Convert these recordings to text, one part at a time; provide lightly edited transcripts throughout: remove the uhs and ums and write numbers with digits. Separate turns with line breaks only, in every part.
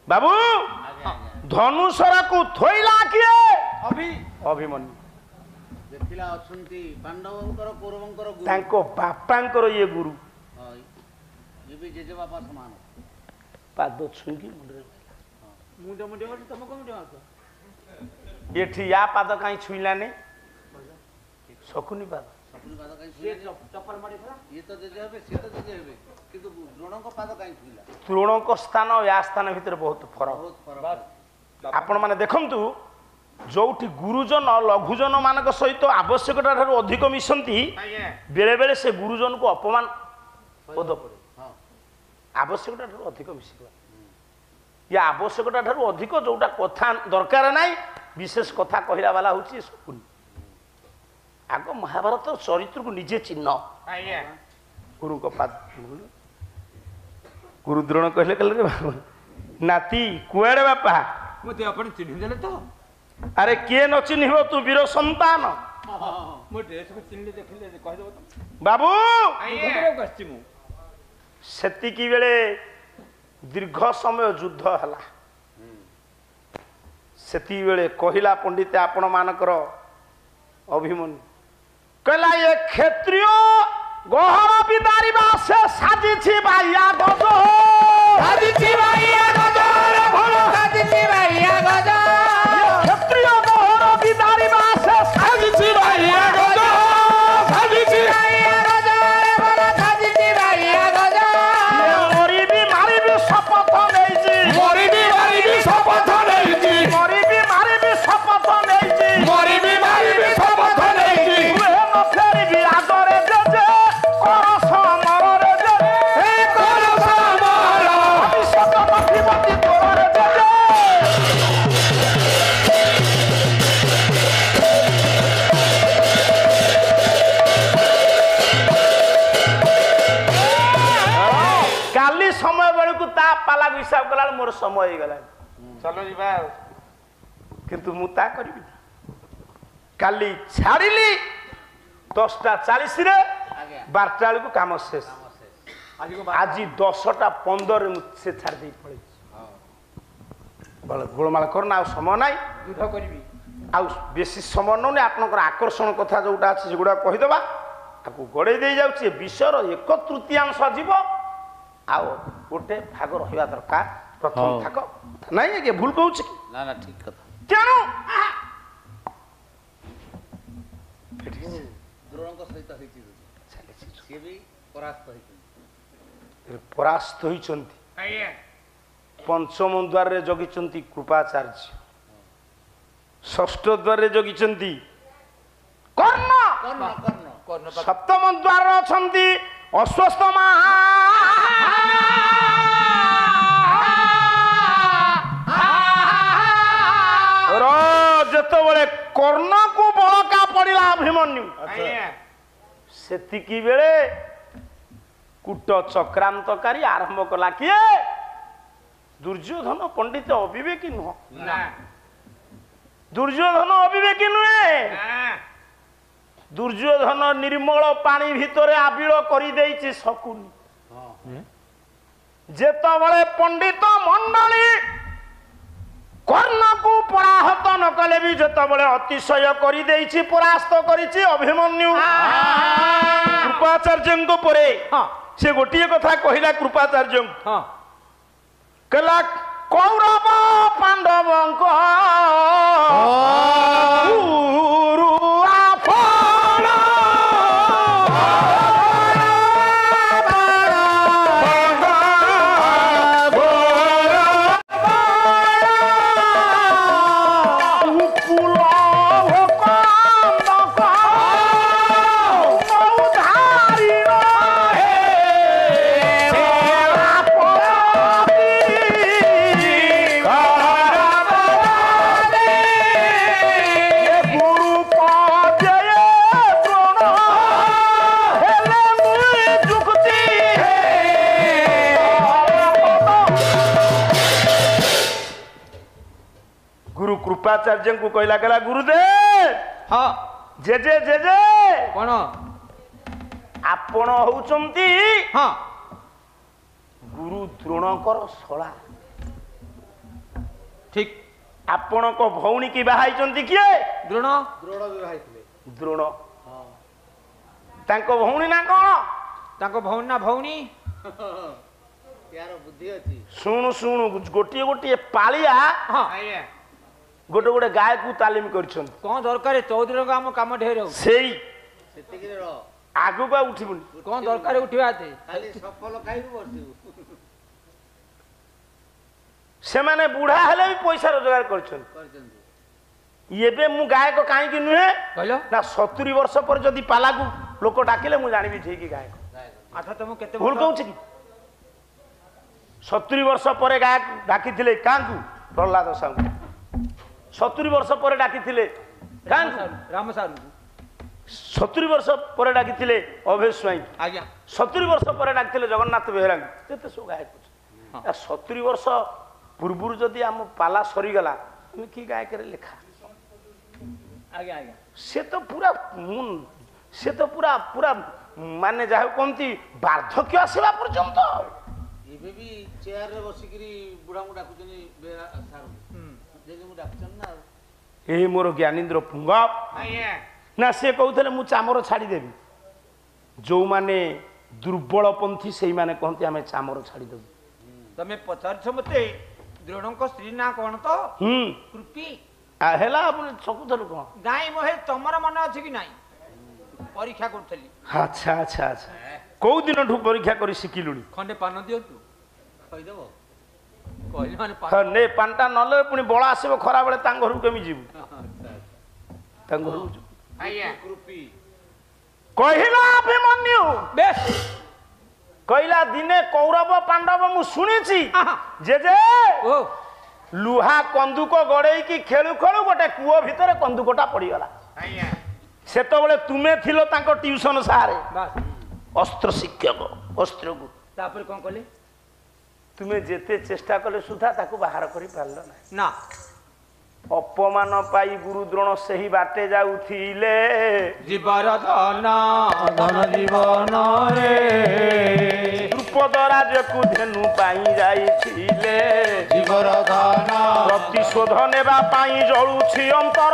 बाबू धनुषर को थोइला किए अभिमन्यु
देखिला अछंती पांडवंकर कौरवंकर गुरु
तांको बापांकर ये गुरु
ये भी जेजे बापा समान
पाद छुंगी मुंडे
मुंडे मुंडे कर तुम को मुंडे मारतो
ये ठी या पाद काई छुइला ने शकुनी पाद
ये चप्पल मारी खरा ये तो जेजे हेबे से तो जेजे हेबे किंतु द्रोण को पाद काई छुइला
द्रोण को स्थान और या स्थान भीतर बहुत फरक आपण माने देखंतु जोठी गुरुजन लघुजन मानक सहित आवश्यकता ठारू अधिक मिशंती बेले बेले से गुरुजन को अपमान बोध पड़े आवश्यकता ठारू अधिक मिसिबा या आवश्यकता ठारू अधिक जोटा कथा दरकार नाही विशेष कथा कहिला वाला होची शकुनी आगो महाभारत चरित्र को निजे चिन्ह गुरु को पाद गुरु द्रोण कहले कहले नाती कुआड़े बापा
मते अपन चिन्ह देले तो
अरे किए न चिन्ह तू वीर संतान
मो ड्रेस को चिन्ह देखले कह देबो तो
बाबू
घुमरे गस्ती मु
सेति की बेले दीर्घ समय युद्ध हला सेति बेले कहिला पंडित आपण मानकर अभिमन्यु कहला ये क्षत्रिय गहर बिदारी से साजी छी भाइया गज साजी छी भाइया गज रे भलो साजी छी भाइया गज क्षत्रिय गहर बिदारी से साजी छी भाइया गज साजी छी भाइया गज रे भलो साजी छी भाइया गज मोरी भी मारी भी शपथ नेजी मोरी भी मारी भी शपथ नेजी मोरी भी मारी भी शपथ नेजी मोरी भी मारी भी शपथ नेजी न फेरी भी आदरे जजे कर समर रे जजे हे कर समर भविष्यत मतिमति तोर रे जजे काली समय बेलू ता पाला हिसाब कला मोर समय हो गला चलो जीवा किंतु मु ता करबी काली छाड़िली 10:40 रे 12 को काम शेष आज 10:15 से छाड़ दे पड़े बल गोलमाल करना समय ना
युद्ध करबी
आ बेसी समय नौने आपनकर आकर्षण कथा जोटा अछि सेगुडा कहि देबा ताकू गड़े दे जाउछि विश्वर 1/3 जीव आ गोटे भाग रहिबा दरकार प्रथम थाक नहीं के भूल कहूछि
ना ना ठीक कथा
केनु
द्रोण को सहित होइछि से भी परास्त होइछि
परास्त होइछंती पंचम द्वार रे जगिचंती कृपाचार्य षष्ठ द्वार रे जगिचंती कर्ण
कर्ण कर्ण कर्ण
सप्तम द्वार अछंती अश्वत्थामा जेतबले कर्ण को बड़का पड़िला अभिमन्यु सेतिकी बेले कूट चक्रांतकारी आरंभ कला किए दुर्योधन पंडित अविवेकी नुह दुर्योधन अविवेकी नुहे दुर्योधन निर्मल पानी भितर आबिल करी देइछि शकुनी जेतबले पंडित मंडली कर्ण को पराहत न कले भी जेतबले अतिशय करी देइछि परास्त करिछि अभिमन्यु कृपाचार्य को परे से गोटिए कथा कहिला कृपाचार्य कला कौरव पांडवंक गुरु आपण कृपाचार्य को कहला गला गुरुदेव
हाँ
जे जे जे जे
कौन
आपण होउचंती
हाँ
गुरु द्रोणकर शला
ঠিক
ଆପଣଙ୍କ ଭଉଣୀ କି ବାହା ହେଇଛନ୍ତି କିଏ?
ଦ୍ରୋଣ
ଦ୍ରୋଣ ବିବାହ ହେଇଥିଲେ।
ଦ୍ରୋଣ।
ହଁ
ତାଙ୍କ ଭଉଣୀ ନା କଣ?
ତାଙ୍କ ଭଉଣୀ ନା ଭଉଣୀ
ୟାର ବୁଦ୍ଧି ଅଛି।
ଶୁଣୁ ଶୁଣୁ ଗୋଟିଏ ଗୋଟିଏ ପାଳିଆ
ହଁ
ଆଜ୍ଞା
ଗୋଟେ ଗୋଟେ ଗାୟକୁ ତାଲିମ କରିଛନ୍ତି।
କଣ ଦରକାର ଚୌଧୁରୀଙ୍କ ଆମ କାମ ଢେର ହଉଛି
ସେଇ
ସେତିକିରେ ରହ।
ଆଗକୁ ଆଉ ଉଠିବୁନି।
କଣ ଦରକାର ଉଠିବା ଏତେ
ଖାଲି ସଫଲ ଖାଇବୁ ବସିବୁ।
ସେମାନେ ବୁଢା ହେଲେ ବି ପଇସା ରୋଜଗାର କରିଛନ୍ତି।
କରିଛନ୍ତି।
ଏବେ ମୁଁ ଗାୟକ କାହିଁକି ନୁହେଁ
କହିଲ
ନା 70 ବର୍ଷ ପରେ ଯଦି ପାଲାକୁ ଲୋକ ଡାକିଲେ ମୁଁ ଜାଣିବି ଠିକ ଗାୟକ।
ଆଚ୍ଛା ତମକୁ କେତେ
ଭୁଲ
ବର୍ଷ
କହୁଛି କି? 70 ବର୍ଷ ପରେ ଗାୟକ ଡାକିଥିଲେ କାହାକୁ? ପ୍ରହ୍ଲାଦ ସାହୁ। 70 ବର୍ଷ ପରେ ଡାକିଥିଲେ କାହାକୁ?
ରାମ ସାରୁଙ୍କୁ
70 ବର୍ଷ ପରେ ଡାକିଥିଲେ ଅଭୟ ସ୍ୱାଇଁ।
ଆଜ୍ଞା
70 ବର୍ଷ ପରେ ଡାକିଥିଲେ ଜଗନ୍ନାଥ ବେହେରାଙ୍କୁ। କେତେ ସବୁ ଗାୟକ
ହଁ।
70 ବର୍ଷ ପୂର୍ବରୁ ଯଦି ଆମ ପାଲା ସରିଗଲା ଆମେ କି ଗାୟକରେ ଲେଖା?
ଆଜ୍ଞା ଆଜ୍ଞା
ସେ ତ ପୁରା ସେ ତ ପୁରା ପୁରା ମାନେ ଯାହା କହନ୍ତି ବାର୍ଦ୍ଧକ୍ୟ ଆସିବା ପର୍ଯ୍ୟନ୍ତ।
ଏବେ ବି ଚେୟାରରେ ବସିକିରି ବୁଢ଼ାଙ୍କୁ ଡାକୁଛନ୍ତି ବେହେରା ସାର୍ ଯେ ମୁଁ ଡାକୁଛନ୍ତି ନା ଆଉ।
ଏ ମୋର ଜ୍ଞାନୀନ୍ଦ୍ର ପୁଙ୍ଗ
ଆଜ୍ଞା
ନା ସେ କହୁଥିଲେ ମୁଁ ଚାମର ଛାଡ଼ିଦେବି। ଯେଉଁମାନେ ଦୁର୍ବଳପନ୍ଥୀ ସେଇମାନେ କହନ୍ତି ଆମେ ଚାମର ଛାଡ଼ିଦେବୁ।
ତମେ ପଚାରୁଛ ମତେ ଦ୍ରୋଣଙ୍କ ସ୍ତ୍ରୀ ନା କଣ ତ? କୃପି।
ହେଲା ଆପଣ ଚକୁଥିଲୁ କଣ?
ନାଇଁ ମୋ ହେ ତମର ମନେ ଅଛି କି ନାଇଁ? ପରୀକ୍ଷା କରୁଥିଲି।
ଆଚ୍ଛା ଆଚ୍ଛା ଆଚ୍ଛା କୋଉ ଦିନଠୁ ପରୀକ୍ଷା କରି ଶିଖିଲୁଣି?
ଖଣ୍ଡେ ପାନ ଦିଅନ୍ତୁ
କହିଦେବ।
କହିଲେ ମାନେ
ନେ ପାନଟା ନଲେ ପୁଣି ବଳ ଆସିବ ଖରାବେଳେ ତାଙ୍କ ଘରକୁ କେମିତି ଯିବୁ? ତାଙ୍କ ଘରକୁ ଯିବୁ।
ଆଜ୍ଞା କୃପି
କହିଲା ଅଭିମନ୍ୟୁ
ବେଶ
କହିଲା ଦିନେ କୌରବ ପାଣ୍ଡବ ମୁଁ ଶୁଣିଛି ଯେ
ଓ
ଲୁହା କନ୍ଦୁକ ଗଡେଇକି ଖେଳୁ ଖେଳୁ ଗୋଟେ କୂଅ ଭିତରେ କନ୍ଦୁକଟା ପଡିଗଲା।
ଆଜ୍ଞା
ସେତେବେଳେ ତୁମେ ଥିଲ ତାଙ୍କ ଟିଉସନ ସାରେ
ବାସ୍
ଅସ୍ତ୍ର ଶିକ୍ଷକ ଅସ୍ତ୍ରକୁ।
ତାପରେ କଣ କଲେ?
ତୁମେ ଯେତେ ଚେଷ୍ଟା କଲେ ସୁଦ୍ଧା ତାକୁ ବାହାର କରି ପାରିଲ ନାହିଁ।
ନା
ଅପମାନ ପାଇ ଗୁରୁ ଦ୍ରୋଣ ସେହି ବାଟେ ଯାଉଥିଲେ।
ଜୀବର ଧନ ଧନ ଜୀବନରେ
ଦ୍ରୁପଦ ରାଜକୁ ଧେନୁ ପାଇଁ ଯାଇଥିଲେ।
ଜୀବର ଧନ
ପ୍ରତିଶୋଧ ନେବା ପାଇଁ ଜଳୁଛି ଅନ୍ତର।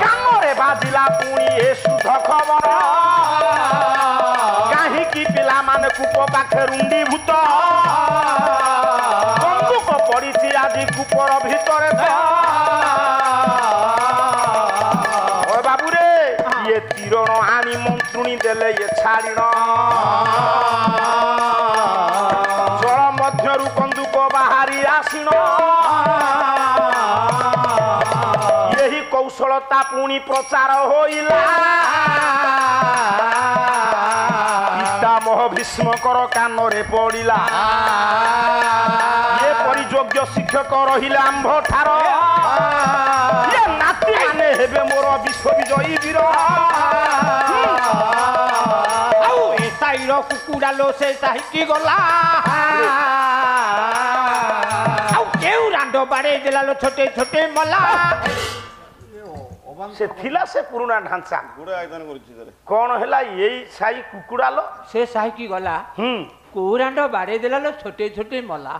କାନରେ ବାଜିଲା ପୁଣି ଏ ସୁଧ ଖବର। କାହିଁକି ପିଲାମାନେ କୂପ ପାଖେ ରୁଣ୍ଡିଭୂତ। ବନ୍ଧୁକ ପଡିଛି ଆଜି କୂପର ଭିତରେ। ବାବୁରେ ଇଏ ତୀରଣ ଆଣି ମନ୍ତ୍ରୁଣି ଦେଲେ ଇଏ ଛାଡ଼ିଣ। ଜଳ ମଧ୍ୟରୁ କନ୍ଦୁକ ବାହାରି ଆସିଣ। ଏହି କୌଶଳତା ପୁଣି ପ୍ରଚାର ହୋଇଲା। ପିତାମହ ଭୀଷ୍ମକର କାନରେ ପଡ଼ିଲା। ଏପରି ଯୋଗ୍ୟ ଶିକ୍ଷକ ରହିଲେ ଆମ୍ଭ ଠାର। ନାତି ମାନେ ହେବେ ମୋର ବିଶ୍ୱବିଜୟୀ ବୀର।
ଆଉ ଏ ସାଇର କୁକୁଡ଼ା ଲୋ ସେ ସାହିକି ଗଲା। ଆଉ କେଉଁ ରାଣ୍ଡ ବାଡ଼େଇ ଦେଲା ଲୋ ଛୋଟେ ଛୋଟେ ମଲା।
ସେ ଥିଲା ସେ ପୁରୁଣା ଢାଞ୍ଚା।
ଗୁଡେ ଆୟୋଜନ କରୁଛି ତାରେ।
କଣ ହେଲା ଏଇ ସାଇ କୁକୁଡ଼ା ଲୋ?
ସେ ସାହିକି ଗଲା କୋଉ ରାଣ୍ଡ ବାଡ଼େଇ ଦେଲା ଲୋ ଛୋଟେ ଛୋଟେ ମଲା।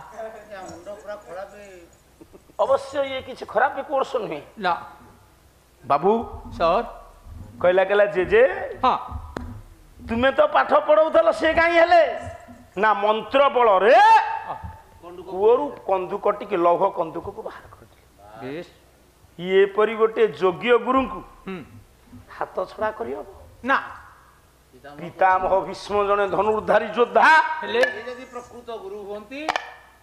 ମୁଣ୍ଡ ପୁରା ଖରାପ।
ଅବଶ୍ୟ ଇଏ କିଛି ଖରାପ କୋର୍ସ ନୁହେଁ।
ନା
ବାବୁ
ସର୍
କହିଲା ଜେଜେ
ହଁ
ତୁମେ ତ ପାଠ ପଢଉଥିଲ ସେ କାହିଁ ହେଲେ ନା ମନ୍ତ୍ର ବଳରେ କୂଅରୁ କନ୍ଦୁକ ଟିକେ ଲୌହ କନ୍ଦୁକକୁ ବାହାର କରିଥିଲେ।
ବେଶ
ଏପରି ଗୋଟେ ଯୋଗ୍ୟ ଗୁରୁଙ୍କୁ ହାତ ଛଡା କରିହବ
ନା।
ପିତାମହ ଭୀଷ୍ମ ଜଣେ ଧନୁର୍ଧାରୀ ଯୋଦ୍ଧା
ହେଲେ
ଏ ଯଦି ପ୍ରକୃତ ଗୁରୁ ହୁଅନ୍ତି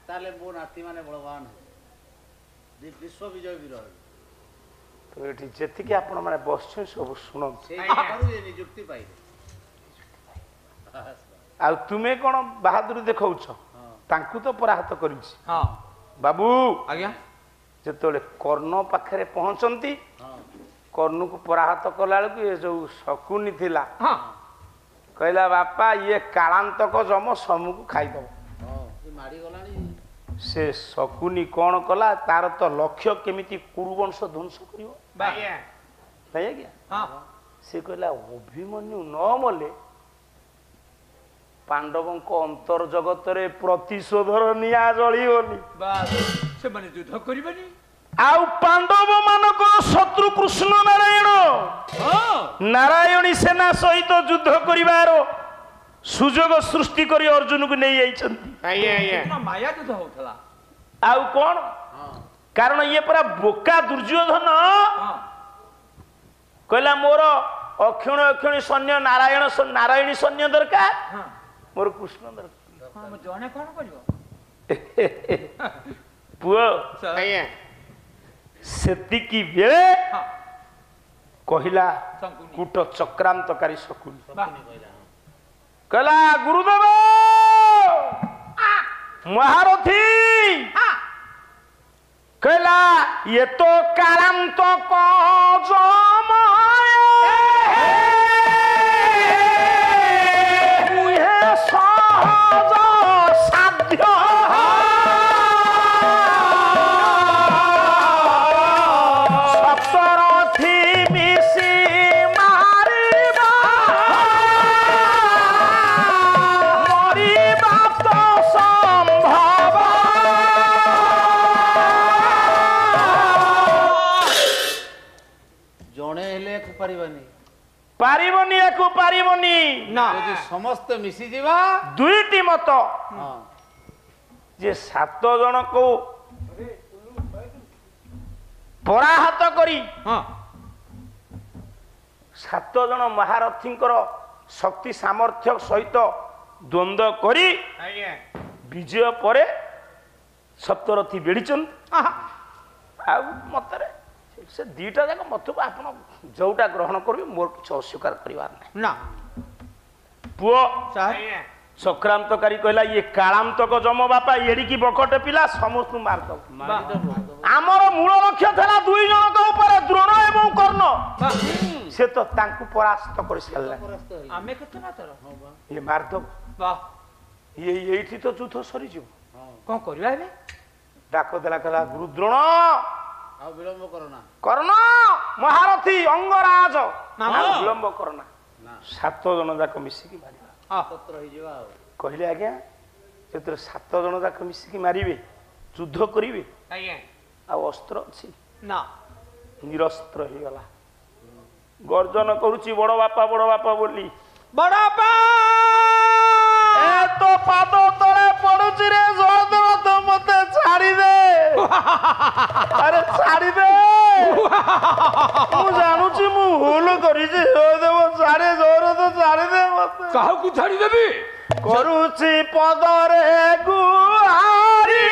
ତାହେଲେ ମୋ ନାତି ମାନେ ବଳବାନ ବିଶ୍ୱବିଜୟ ବୀର ହେବେ।
ତ ଏଠି ଯେତିକି ଆପଣ ମାନେ ବସିଛନ୍ତି ସବୁ ଶୁଣନ୍ତୁ।
ସେଇ ନିଯୁକ୍ତି ପାଇବେ।
ଆଉ ତୁମେ କଣ ବାହାଦୁରୀ ଦେଖାଉଛ? ତାଙ୍କୁ ତ ପରାହତ କରିଛି।
ହଁ
ବାବୁ
ଆଜ୍ଞା
ଯେତେବେଳେ କର୍ଣ୍ଣ ପାଖରେ ପହଞ୍ଚନ୍ତି କର୍ଣ୍ଣକୁ ପରାହତ କଲା ବେଳକୁ ଏ ଯୋଉ ଶକୁନି ଥିଲା
ହଁ
କହିଲା ବାପା ଇଏ କାଳାନ୍ତକ ଯମ ସମୁକୁ ଖାଇଦବ।
ମାଡ଼ି ଗଲାଣି।
ସେ ଶକୁନି କଣ କଲା ତାର ତ ଲକ୍ଷ୍ୟ କେମିତି କୁରୁବଂଶ ଧ୍ୱଂସ କରିବ।
ଆଜ୍ଞା
ନାଇଁ ଆଜ୍ଞା
ହଁ
ସେ କହିଲା ଅଭିମନ୍ୟୁ ନ ମଲେ ପାଣ୍ଡବଙ୍କ ଅନ୍ତର ଜଗତରେ ପ୍ରତିଶୋଧର ନିଆଁ ଜଳିବନି।
ସେମାନେ ଯୁଦ୍ଧ କରିବେନି।
ଆଉ ପାଣ୍ଡବ ମାନଙ୍କର ଶତ୍ରୁ କୃଷ୍ଣ ନାରାୟଣ ନାରାୟଣୀ ସେନା ସହିତ ଯୁଦ୍ଧ କରିବାର ସୁଯୋଗ ସୃଷ୍ଟି କରି ଅର୍ଜୁନକୁ ନେଇ ଯାଇଛନ୍ତି।
ମାୟା ଯୁଦ୍ଧ ହଉଥିଲା।
ଆଉ କଣ କାରଣ ଇଏ ପରା ବୋକା ଦୁର୍ଯ୍ୟୋଧନ କହିଲା ମୋର ଅକ୍ଷୁଣ ଅକ୍ଷୁଣୀ ସୈନ୍ୟ ନାରାୟଣୀ ସୈନ୍ୟ ଦରକାର, ମୋର କୃଷ୍ଣ ଦରକାର।
ଜଣେ କଣ କରିବ
ପୁଅ? ସେତିକି ବେଳେ କହିଲା କୂଟ ଚକ୍ରାନ୍ତକାରୀ ଶକୁନି କହିଲା ଗୁରୁଦେବ ମହାରଥୀ କହିଲା ଇଏ ତ କାଳାନ୍ତ ସହଜ ସାଧ୍ୟ ସପ୍ତରଥୀ ମିଶି ମାରିବା ମରିବା ତ ସମ୍ଭବ।
ଜଣେ ହେଲେ
ପାରିବନି ୟାକୁ ପାରିବନି
ନା।
ଯଦି ସମସ୍ତେ ମିଶିଯିବା
ଦୁଇଟି ମତ ଯେ 7 ଜଣକୁ ପରାହତ କରି 7 ଜଣ ମହାରଥୀଙ୍କର ଶକ୍ତି ସାମର୍ଥ୍ୟ ସହିତ ଦ୍ୱନ୍ଦ୍ୱ କରି ବିଜୟ ପରେ ସପ୍ତରଥୀ ବେଢିଛନ୍ତି। ଆଉ ମତରେ ସେ ଦିଟା ଯାକ ମତକୁ ଆପଣ ଯୋଉଟା ଗ୍ରହଣ କରିବେ ମୋର କିଛି ଅସ୍ୱୀକାର କରିବାର ନାହିଁ
ନା।
ପୁଅ ସକ୍ରାନ୍ତକାରୀ କହିଲା ଇଏ କାଳାନ୍ତକ ଯମ ବାପା ଏଡ଼ିକି ବକଟେ ପିଲା ସମସ୍ତଙ୍କୁ ମାରିଦବ। ଆମର ମୂଳ ଲକ୍ଷ୍ୟ ଥିଲା 2 ଜଣଙ୍କ ଉପରେ ଦ୍ରୋଣ ଏବଂ କର୍ଣ୍ଣ, ସେ ତ ତାଙ୍କୁ ପରାସ୍ତ କରି ସାରିଲା।
ଆମେ କେତେ ନା ତର
ଇଏ ମାରିଦବ। ଇଏ ଏଇଠି ତ ଯୁଦ୍ଧ ସରିଯିବ।
କଣ କରିବା ଏବେ?
ଡାକ ଦେଲା କହିଲା ଗୁରୁ ଦ୍ରୋଣ
ଆଉ ବିଳମ୍ବ କରନା।
କର୍ଣ୍ଣ ମହାରଥୀ ଅଙ୍ଗରାଜ ବିଳମ୍ବ କରନା। 7 ଜଣ ଯାକ ମିଶିକି ମାରିବା। କହିଲେ ଆଜ୍ଞା ଯେତେବେଳେ 7 ଜଣ ଯାକ ମିଶିକି ମାରିବେ ଯୁଦ୍ଧ କରିବେ ଆଉ ଅସ୍ତ୍ର ଅଛି
ନା?
ନିରସ୍ତ୍ର ହେଇଗଲା। ଗର୍ଜନ କରୁଛି ବଡ ବାପା ବୋଲି।
ବଡ ବାପା
ଏ ତ ପାଦ ତଳେ ପଡୁଛି ରେ ଜୟଦେବ ତ ମତେ ଛାଡ଼ିଦେ। ଆରେ ଛାଡ଼ିଦେ, ମୁଁ ଜାଣୁଛି ମୁଁ ଭୁଲ କରିଛି। ଜୟଦେବ ଜୟରଥ ଛାଡ଼ିଦେ ମତେ।
କାହାକୁ ଛାଡ଼ିଦେବି?
କରୁଛି ପଦରେ ଗୁହାରି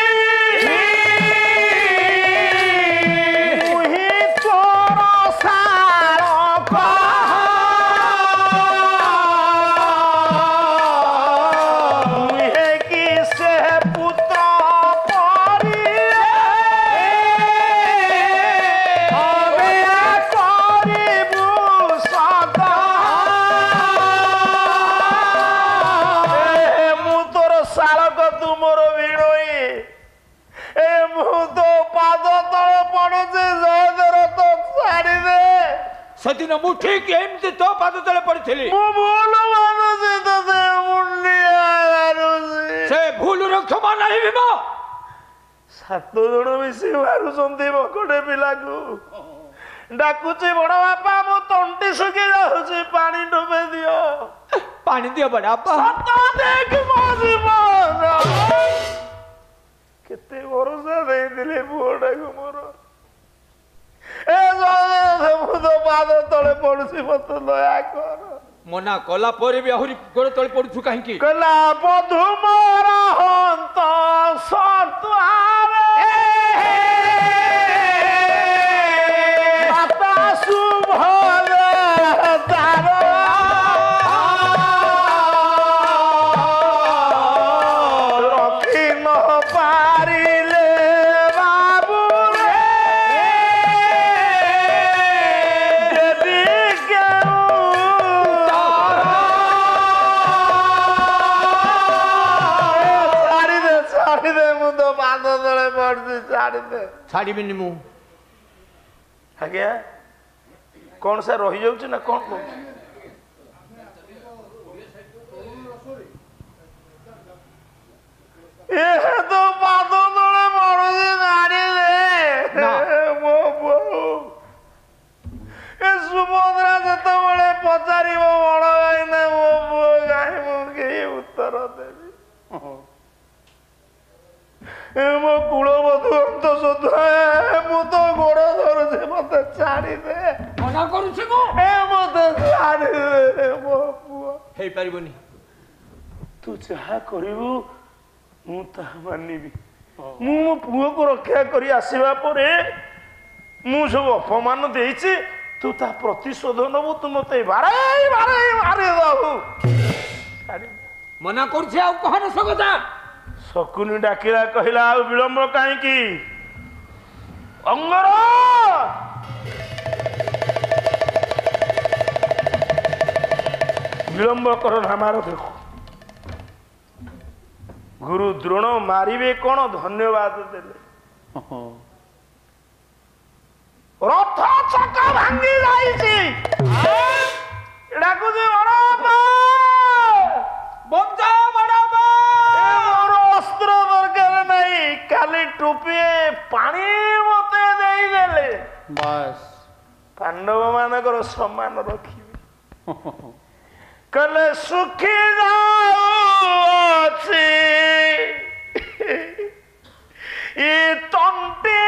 ମୁହିଁ ଚୋର ସାଳକ ମୁହେ କି ସେ ପୁତ୍ର ପରି ଅବେଆ କରିବୁ ସଦା। ସାଳକ ତୁ ମୋର ଭିଣୋଇ, ଏ ମୁଁ ତ ପାଦ ତଳେ ପଡୁଛି ଜୟଦେବ ତ ଛାଡ଼ିଦେ।
ସେଦିନ ମୁଁ ଠିକ ଏମିତି ତୋ ପାଦ ତଳେ ପଡିଥିଲି।
ମୁଁ ଭୁଲ ମାନୁଛି ତତେ ମୁଣ୍ଡିଆ ମାରୁଛି।
ସେ ଭୁଲର କ୍ଷମା ନାହିଁ ଭୀମ।
7 ଜଣ ମିଶି ମାରୁଛନ୍ତି ବକଟେ ପିଲାକୁ। ଡାକୁଛି ବଡ ବାପା ମୋ ତଣ୍ଟି ଶୁଖି ଯାଉଛି ପାଣି ଡୁବେ ଦିଅ।
ପାଣି ଦିଅ ବଡ ବାପା।
କେତେ ଭରସା ଦେଇଥିଲେ ପୁଅଟାକୁ ମୋର। ଏ ମୁଁ ତ ପାଦ ତଳେ ପଡୁଛି ମତେ ଦୟା କର।
ମନା କଲା ପରେ ବି ଆହୁରି ଗୋଡ ତଳେ ପଡୁଛୁ କାହିଁକି?
କହିଲା ବଧୁ ମୋର ହନ୍ତ ସତ୍ୱାରେ ମାତା ଶୁଭରେ ତାର ରଖି ନ ପାରିଲେ ବାବୁ ଦେବି କେଉଁ ଛାଡ଼ିଦେ ମୁଁ ତ ପାଦ ତଳେ ପଡୁଛି ଛାଡ଼ିଦେ।
ଛାଡ଼ିବିନି ମୁଁ।
ଆଜ୍ଞା କଣ ସେ ରହିଯାଉଛି ନା କଣ କହୁଛି? ମୋ କୁଳବଧୁ ଅନ୍ତ ଶୋଧା ମୁଁ ତ ଗୋଡ଼ ଧରୁଛି ମତେ ଛାଡ଼ିଦେ
ମନା କରୁଛି ମୁଁ
ମତେ ଛାଡ଼ିଦେ ମୋ ପୁଅ
ହେଇପାରିବନି
ତୁ ଯାହା କରିବୁ ମୁଁ ତାହା ମାନିବି ମୁଁ ମୋ ପୁଅକୁ ରକ୍ଷା କରି ଆସିବା ପରେ ମୁଁ ସବୁ ଅପମାନ ଦେଇଛି ତୁ ତା ପ୍ରତିଶୋଧ ନବୁ ତୁ ମତେ ବାରେଇ ବାରେଇ ମାରିଦବୁ
ମନା କରୁଛି ଆଉ କହନ ସଗତା
ଶକୁନି ଡାକିଲା କହିଲା ଆଉ ବିଳମ୍ବ କାହିଁକି ଅଙ୍ଗର ବିଳମ୍ବ କର ନା ମାର ଦେଖ ଗୁରୁ ଦ୍ରୋଣ ମାରିବେ କଣ ଧନ୍ୟବାଦ ଦେଲେ ରଥ ଚକ ଭାଙ୍ଗି ଯାଇଛି ଡାକୁଛି ମୋର ଅସ୍ତ୍ର ଦରକାର ନାହିଁ କାଲି ଟୋପିଏ ପାଣି ମତେ ଦେଇଦେଲେ
ବାସ୍
ପାଣ୍ଡବ ମାନଙ୍କର ସମ୍ମାନ ରଖିବି କହିଲେ ସୁଖୀ ଯାଉଛି ଇ ତଣ୍ଟି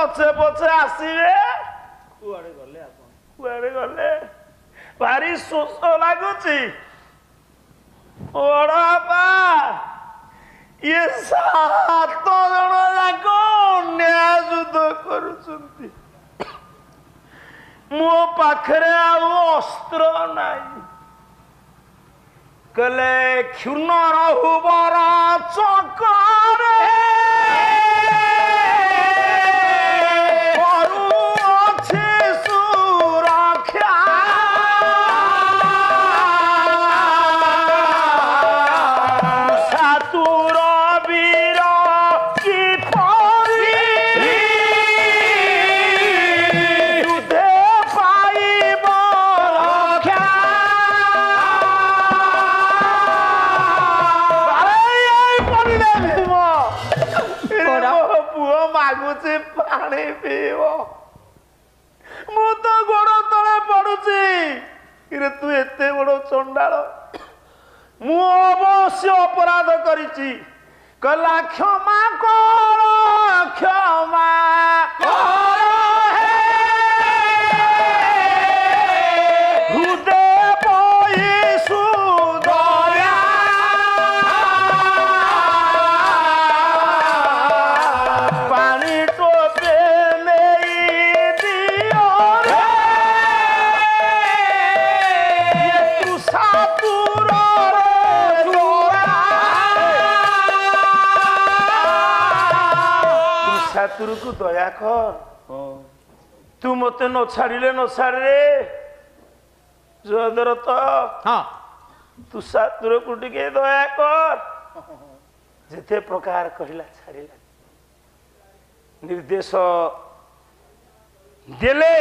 ପଛେ ପଛେ ଆସିବେ କୁଆଡେ ଗଲେ ଆପଣ କୁଆଡେ ଗଲେ ଭାରି ଶୋଷ ଲାଗୁଛି ବଡ ବାପା ଇଏ 7 ଜଣ ଯାକ ନ୍ୟାୟ ଯୁଦ୍ଧ କରୁଛନ୍ତି ମୋ ପାଖରେ ଆଉ ଅସ୍ତ୍ର ନାହିଁ କହିଲେ କ୍ଷୁର୍ଣ୍ଣ ରହୁବର ଚକରେ ପାଣି ପିଇବ ମୁଁ ତ ଗୋଡ ତଳେ ପଡୁଛି ତୁ ଏତେ ବଡ ଚଣ୍ଡାଳ ମୁଁ ଅବଶ୍ୟ ଅପରାଧ କରିଛି କହିଲା କ୍ଷମା କର କ୍ଷମା କର କୁ ଦୟା କର ତୁ ମତେ ନ ଛାଡ଼ିଲେ ନ ଛାଡ଼ିଲେ ଜୟଦର ତ ତୁ ଶାଶୁରକୁ ଟିକେ ଦୟା କର ଯେତେ ପ୍ରକାର କହିଲା ଛାଡ଼ିଲା ନିର୍ଦ୍ଦେଶ ଦେଲେ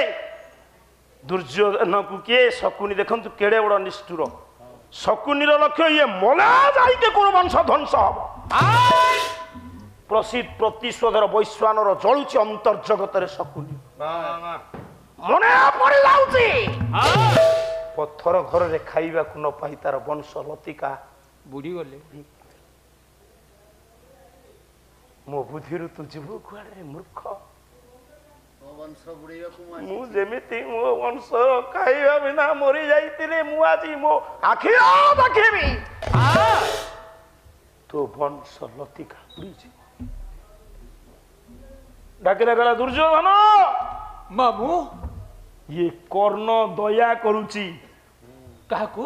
ଦୁର୍ଯ୍ୟୋଧନକୁ କିଏ ଶକୁନି ଦେଖନ୍ତୁ କେଡ଼େ ବଡ଼ ନିଷ୍ଠୁର ଶକୁନିର ଲକ୍ଷ୍ୟ ଇଏ ମଲା ଯାଇକି କୋଉ ବଂଶ ଧ୍ୱଂସ ହବ ପ୍ରତିଶୋଧର ବୈଶ୍ୱାନର ଜଳୁଛି ଅନ୍ତର୍ଜଗତରେ ଶକୁନି ମନେ ପଡି ଯାଉଛି ପଥର ଘରରେ ଖାଇବାକୁ ନ ପାଇ ତାର ବଂଶ ଲତିକା
ବୁଡି ଗଲେ
ମୋ ବୁଦ୍ଧିରୁ ତୁ ଯିବୁ କୁଆଡେ ମୂର୍ଖ ମୁଁ ଯେମିତି ମୋ ବଂଶ ଖାଇବା ବିନା ମରି ଯାଇଥିଲେ ମୁଁ ଆଜି ମୋ ଆଖି ଦେଖିବି ତୋ ବଂଶ ଲତିକା ବୁଡିଯିବ ଡାକିଲା ଗଲା ଦୁର୍ଯ୍ୟୋଧନ
ମାମୁ
ଇଏ କର୍ଣ୍ଣ ଦୟା କରୁଛି
କାହାକୁ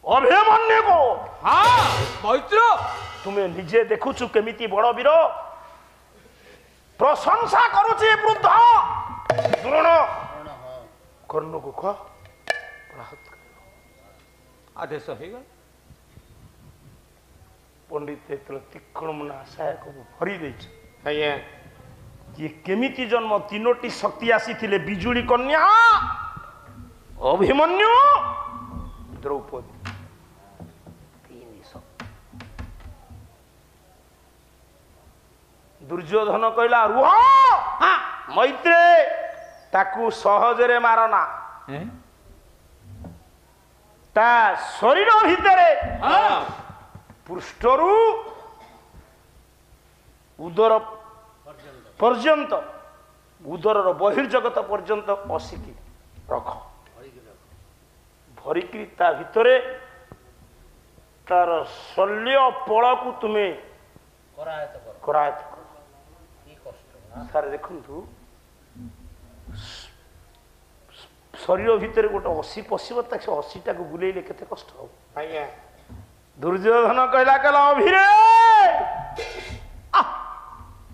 ଅଭିମନ୍ୟୁକୁ
ମୈତ୍ର
ତୁମେ ନିଜେ ଦେଖୁଛୁ କେମିତି ବଡ ବୀର ପ୍ରଶଂସା କରୁଛି ବୃଦ୍ଧ ଦ୍ରୋଣ କର୍ଣ୍ଣକୁ କହ
ଆଦେଶ ହେଇଗଲା
पंडित तीक्षण मुना सहायक भरी दे
ଆଜ୍ଞା
ये केमिति जन्म तीनोटी शक्ति आसी थिले बिजुली कन्या अभिमन्यु द्रौपदी तीन शक्ति दुर्योधन कहला रुह मैत्रे ताकू सहजरे मारना ता शरीर भितरे पृष्ठरू उदर पर्यंत उदर बहिर्जगत पर्यंत असिकी रख भरिकी ता भितरे तार शल्य पल को तुम्हें करायत कर सारे देखु शरीर भितर गोटे असी पशिब से असीटा को बुलेले केते कष्ट हो
ଆଜ୍ଞା
दुर्योधन कहला कहला अभिरे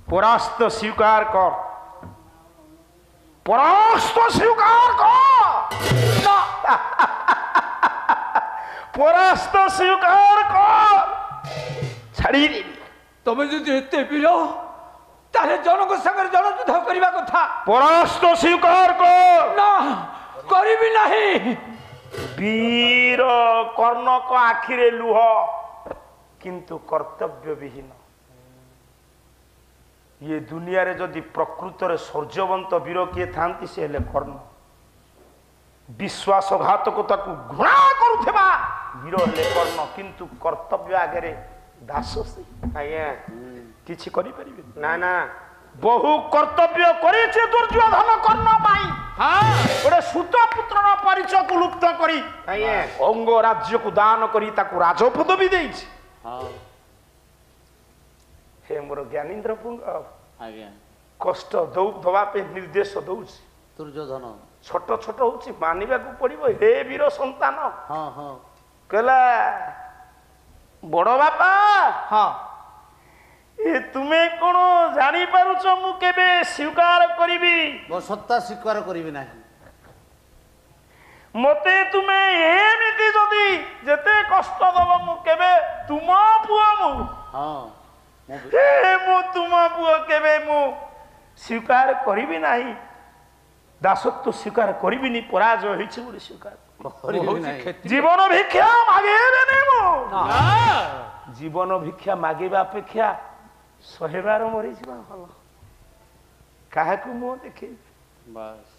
परास्त स्वीकार कर परास्त स्वीकार कर परास्त स्वीकार कर छाड़ी
तमे जदि एते वीर ताले जनक संगे जन युद्ध करबा कथा
परास्त स्वीकार कर
ना करिबी नहीं
वीर कर्णक आखिरे लुह किंतु कर्तव्य विहीन ये दुनिया रे जदि प्रकृत रे शौर्यवंत वीर किए थांती से हेले कर्ण विश्वासघातकता को घृणा करुथेबा वीर हेले कर्ण किंतु कर्तव्य आगे दास से
ଆଜ୍ଞା
किछि करि परिबे
ନା ନା
बहु कर्तव्य करिছে दुर्योधन कर्ण पाई गोटे सूत पुत्रर परिचय को लुप्त करी
ଆଜ୍ଞା
अंग राज्य को दान करी ताकू राजपदवी देइछि
ହଁ
हे मोर ज्ञानेन्द्र पुंग
ଆଜ୍ଞା
कष्ट दवा पे निर्देश दउछि
ଦୁର୍ଯ୍ୟୋଧନ
छोट छोट होछि मानिबा को पड़िबो हे वीर संतान
ହଁ ହଁ
कहला बड़ बापा
हां
ए तुमे कोन जानी पारुछ मु केबे स्वीकार करिबी
ମୋ ସତ୍ତା ସ୍ୱୀକାର କରିବି ନାହିଁ
मते तुमे एमिति जदी जेते कष्ट दब मु केबे तुम पुआ मु
ହଁ
हे मु तुम पुआ केबे मु स्वीकार करिबी नाही दासत्व स्वीकार करिबिनी पराजय होइछि बोली स्वीकार
କରିବି ନାହିଁ
जीवन भिक्षा मागेबे नै मु जीवन भिक्षा मागेबा अपेक्षा सहेबार मरी जीवा भल काहाकू मु देखै
ବାସ୍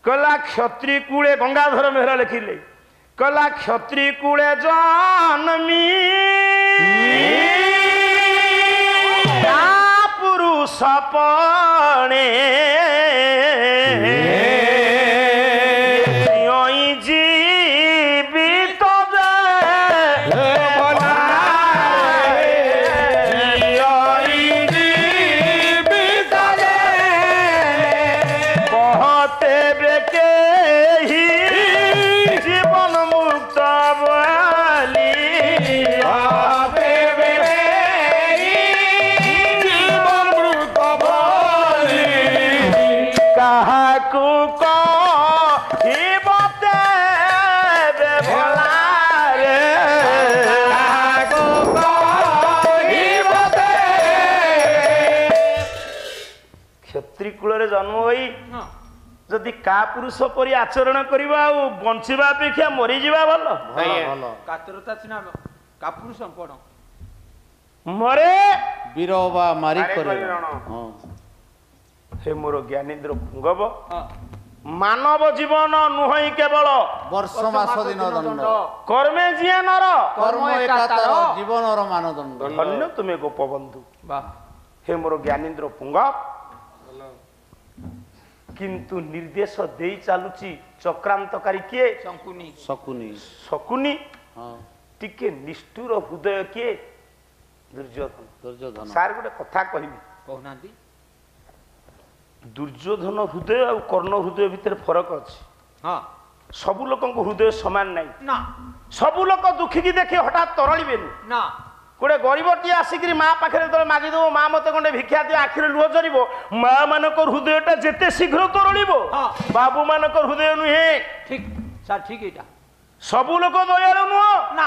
कला क्षत्रि कूले गंगाधर मेहरा लिखिले कला क्षत्रि कूले जन्मी पुरुष पणे जीवित जीवन मुक्त बली काहाकू कहबते भला रे काहाकू कहबते क्षत्रि कूल जन्म होई जदि का पुरुष परि आचरण करबा आ बंचिबा अपेक्षा मरी जीवा भल
ଭଲ ଭଲ
कातरता सिना कापुरुष कोन
मरे
ବୀର ବା ମାରି
ମାରି
କରିବ
କରିରଣ।
ହଁ
हे मोर ज्ञानेन्द्र पुंगव
हां
मानव जीवन नुहई केवल
ବର୍ଷ ମାସ ଦିନ ଦଣ୍ଡ
कर्मे जिया नर
କର୍ମ ଏକାତାର ଜୀବନର ମାନଦଣ୍ଡ
धन्य तुमे गोपबंधु
वाह
हे मोर ज्ञानेन्द्र पुंग किंतु निर्देश देई चालुची चक्रांतकारी किए
शंकुनी
ଶକୁନି
शकुनी
ହଁ
टिके निष्ठुर हृदय किए दुर्योधन
ଦୁର୍ଯ୍ୟୋଧନ
सार गोटे कथा कहबी
कहनांती
दुर्योधन हृदय और कर्ण हृदय भितर फरक अच्छी
हां
सबु लोक हृदय समान नहीं
ना
सबु लोक दुखी की देखी हठात तरलिबेनी
ना
गोटे गरीबटी आसिक माँ पाखे जो मागिदेव माँ मत गंडे भिक्षा दियो आखिर लुह जरिब माँ मान हृदयटा जेते शीघ्र तरलिब
हाँ।
बाबू मान हृदय नुहे
ठीक सर ठीक एटा
सबु लोक दयालु नुह
ना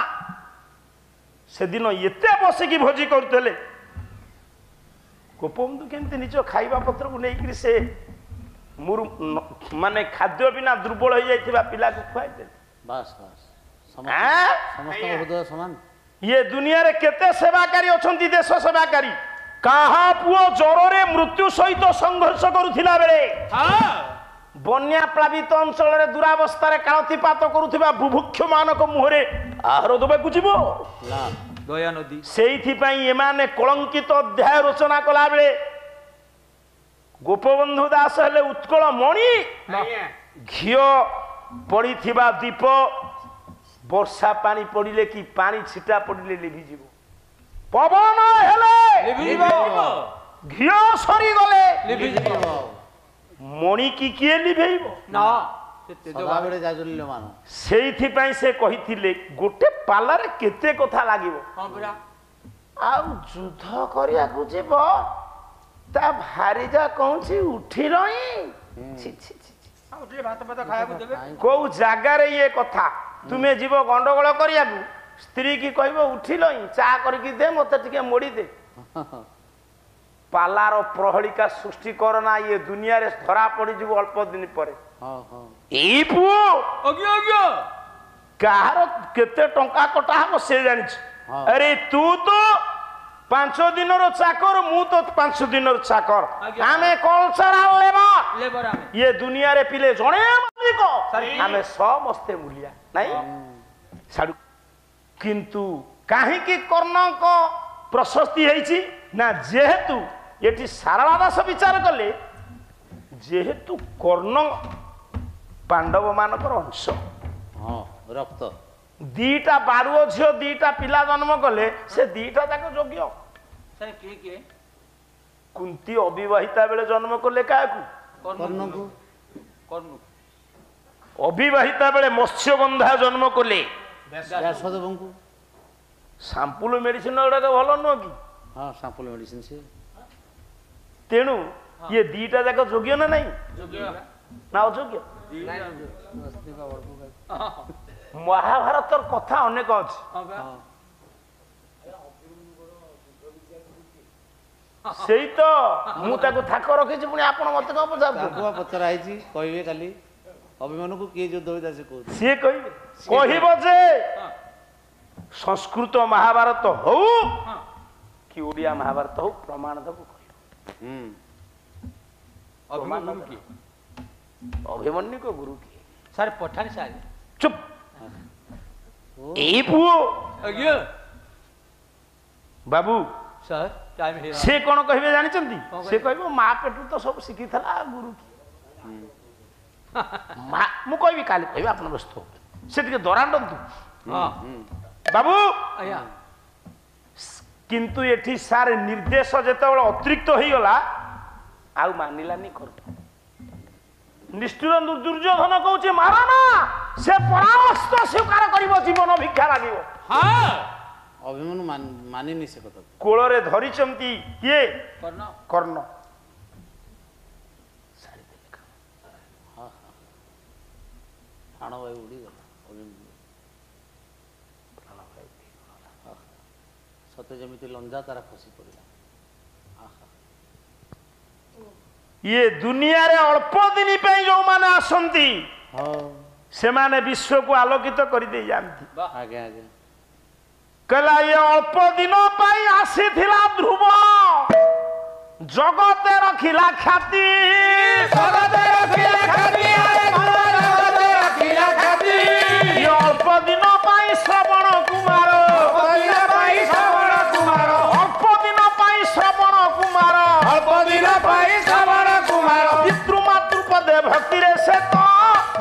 ସେଦିନ ଏତେ ବସିକି ଭୋଜି କରୁଥିଲେ ଗୋପବନ୍ଧୁ କେମିତି ନିଜ ଖାଇବା ପତ୍ରକୁ ନେଇକରି ସେ ମାନେ ଖାଦ୍ୟ ବିନା ଦୁର୍ବଳ ହେଇଯାଇଥିବା ପିଲାକୁ ଖୁଆଇଦେଲେ।
ବାସ୍ ବାସ୍ ସମସ୍ତଙ୍କ ହୃଦୟ ସମାନ।
ଇଏ ଦୁନିଆରେ କେତେ ସେବାକାରୀ ଅଛନ୍ତି ଦେଶ ସେବାକାରୀ। କାହା ପୁଅ ଜ୍ୱରରେ ମୃତ୍ୟୁ ସହିତ ସଂଘର୍ଷ କରୁଥିଲା ବେଳେ ବନ୍ୟା ପ୍ଲାବିତ ଅଞ୍ଚଳରେ ଦୁରାବସ୍ଥାରେ କାଳତିପାତ କରୁଥିବା ବୁଭୁକ୍ଷ ମାନଙ୍କ ମୁହଁରେ ଆହାର ଦେବାକୁ ଯିବ।
ଦୟା ନଦୀ
ସେଇଥିପାଇଁ ଏମାନେ କଳଙ୍କିତ ଅଧ୍ୟାୟ ରଚନା କଲା ବେଳେ ଗୋପବନ୍ଧୁ ଦାସ ହେଲେ ଉତ୍କଳ ମଣି। ଘିଅ ପଡ଼ିଥିବା ଦୀପ ବର୍ଷା ପାଣି ପଡ଼ିଲେ କି ପାଣି ଛିଟା ପଡ଼ିଲେ ଲିଭିଯିବ। ପବନ ହେଲେ ଘିଅ ସରିଗଲେ ମଣି କି କିଏ ଲିଭେଇବ? ସେଇଥିପାଇଁ ସେ କହିଥିଲେ ଗୋଟେ ପାଲାରେ କେତେ କଥା ଲାଗିବ, ଆଉ ଯୁଦ୍ଧ କରିବାକୁ ଯିବ ତା ଭାରିଜା କହୁଛି ଉଠିଲଣି। କୋଉ ଜାଗାରେ ଇଏ କଥା? ତୁମେ ଯିବ ଗଣ୍ଡଗୋଳ କରିବାକୁ, ସ୍ତ୍ରୀ କି କହିବ ଉଠିଲଣି ଚା କରିକି ଦେ, ମତେ ଟିକେ ମୋଡ଼ି ଦେ। ପାଲାର ପ୍ରହଳିକା ସୃଷ୍ଟି କରନା, ଇଏ ଦୁନିଆରେ ଧରା ପଡ଼ିଯିବ ଅଳ୍ପ ଦିନ ପରେ। ଏଇ ପୁଅ କାହାର କେତେ ଟଙ୍କା କଟା ହବ ସେ ଜାଣିଛି। ଆରେ ତୁ ତ 5 ଦିନର ଚାକର, ମୁଁ ତ 5 ଦିନର ଚାକର, ଆମେ କଲଚରାଲ ଲେବର। ଇଏ ଦୁନିଆରେ ପିଲେ ଜଣେ ମାଲିକ, ଆମେ ସମସ୍ତେ ମୂଲିଆ ନାଇଁ ଛାଡୁ। କିନ୍ତୁ କାହିଁକି କର୍ଣ୍ଣଙ୍କ ପ୍ରଶସ୍ତି ହେଇଛି ନା, ଯେହେତୁ ଏଠି ସାରଳା ଦାସ ବିଚାର କଲେ ଯେହେତୁ କର୍ଣ୍ଣ ପାଣ୍ଡବ ମାନଙ୍କର ଅଂଶ,
ରକ୍ତ,
ଦିଟା ବାରୁଅ ଝିଅ ଦିଟା ପିଲା ଜନ୍ମ କଲେ, ସେ ଦିଟା ଯାକ ଯୋଗ୍ୟ। କୁନ୍ତୀ ଅବିବାହିତା ବେଳେ ଜନ୍ମ କଲେ କାହାକୁ?
କର୍ଣ୍ଣକୁ।
ଅବିବାହିତା ବେଳେ ମତ୍ସ୍ୟଗନ୍ଧା ଜନ୍ମ କଲେ
ବ୍ୟାସଦେବଙ୍କୁ।
ସାମ୍ପୁଲ ମେଡିସିନ ଗୁଡାକ ଭଲ ନୁହଁ କି?
ହଁ ସାମ୍ପୁଲ ମେଡିସିନ ସେ।
ତେଣୁ ଇଏ ଦିଟା ଯାକ ଯୋଗ୍ୟ ନା ନାହିଁ ନା ଅଯୋଗ୍ୟ? ମହାଭାରତର କଥା ଅନେକ ଅଛି। ସେଇ ତ ମୁଁ ତାକୁ ଥାକ ରଖିଛି, ପୁଣି ଆପଣ ମତେ କଣ
ପଚରା ହେଇଛି କହିବେ କାଲି ଅଭିମନ୍ୟୁକୁ କିଏ ଯୁଦ୍ଧ ହୋଇଥିଲା ସେ କହୁଛି।
ସିଏ କହିବେ, କହିବ ଯେ ସଂସ୍କୃତ ମହାଭାରତ ହଉ କି ଓଡ଼ିଆ ମହାଭାରତ ହଉ ପ୍ରମାଣ ଦବୁ କହିବ। ଅଭିମନ୍ୟୁ को गुरु किए
सर पठान सारे
चुप एई पुओ
आज्ञा
बाबू
सर टाइम हे
से कोन कहबे जानि चंदी से कहबो मां पेटु तो सब सिखी थला गुरु की मां मु कहबी काली कहबी आपन व्यस्त से टिके दरांडंतु
हां
बाबू
आया
किंतु एठी सार निर्देश जेतेबेले अतिरिक्त होई गला आउ मानिलानी कर निष्ठुर दुर्योधन कहूँ मारना से परास्त स्वीकार करिवो जीवन भिक्षा लागिवो।
हां
अभिमन्यु मानिनी से कथा
कोଳରେ ଧରିଛନ୍ତି କିଏ?
कर्ण
କର୍ଣ୍ଣ। ସାରି ଦେଲେ କାମ।
हां हां प्राण वायु उड़ी गला अभिमन्यु
प्राण वायु उड़ी गला
सत्य जेमिति लंजा तारा खसी पड़िला।
ये दुनिया रे अल्प दिन पे जो माने आसंती से माने विश्व को आलोकित कर दे जानती।
आगे आगे
कहला ये अल्प दिन पाई आसी थिला ध्रुव जगते रखिला ख्याति जगते रखिला ख्याति जगते रखिला ख्याति ये अल्प दिन पाई श्रवण कुमार अल्प दिन पाई श्रवण कुमार अल्प दिन पाई श्रवण कुमार अल्प दिन पाई श्रवण कुमार पितृमातृपदे भक्ति रे से तो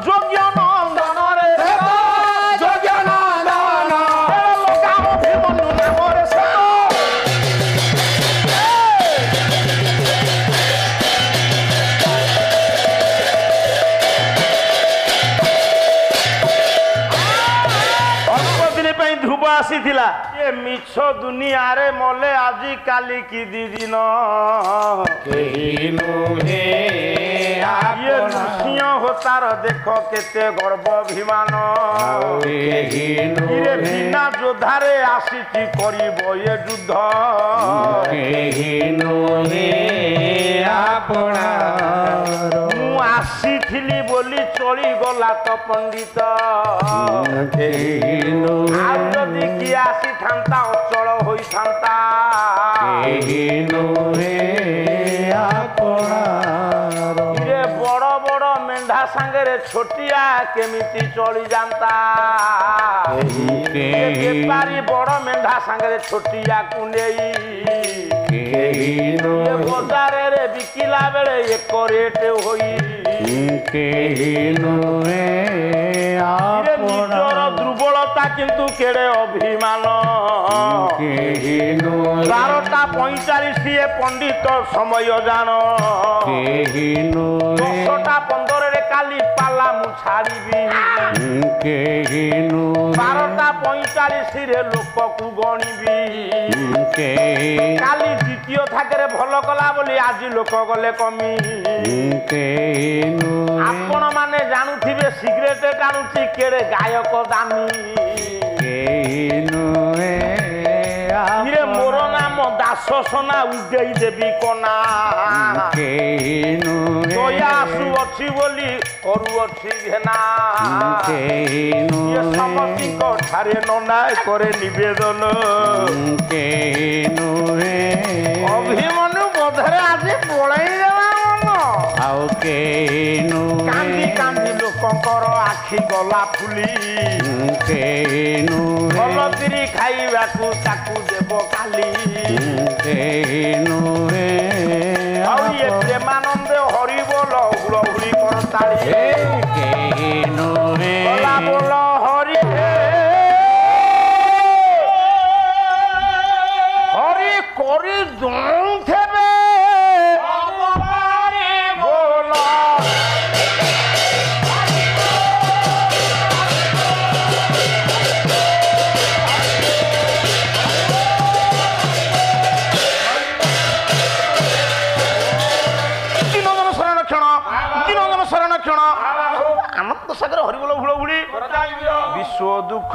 योग्य नंदन रे से तो योग्य नंदन लोका अभिमन्यु नाम रे से अल्प दिन पे ध्रुव आसी थिला ये मिछ दुनिया रे मले आजी काली की दी दिन केही नुहे ये नृसिंह होतार देख केते गर्व अभिमान इरे बिना जोधारे आसीची करिब ये युद्ध मु आसीथिली बोली चली गला तो पंडित आदि की आसी थांता अचल होई थांता इरे बड़ बड़ मेंढा सांगरे छोटिया केमिति चली जानता बेपारी बड़ मेंढा सांगरे छोटिया कुनेई बजार रे बिकिला बेले एक रेट होई निजर दुर्बलता किंतु केड़े अभिमान 12:45 पंडित समय जान 10:15 काली पाला मु छाड़बी 12:45 लोक को गणिबी काली द्वितीय थाकरे भल कला बोली आज लोक गले कमी आपण माने जानुथिबे सिगरेट टाणुची केड़े गायक दामी मोर नाम दास सोना उदेई देवी कना दयासु अच्छी बोली करू अच्छी घेना ये समस्ती को ठारे नना करे निवेदन अभिमन्यु बोधरे आज पळाई देवा मन कांदी कांदी लोकंकर आखि गला फुली भलकिरी खाइबाकू ताकू देव काली प्रेमानंद हरि बोल हुलहुली करताली बोल हरि हरि करी दौथेबे आनंद सागर हरिबोल हुलहुली विश्व दुख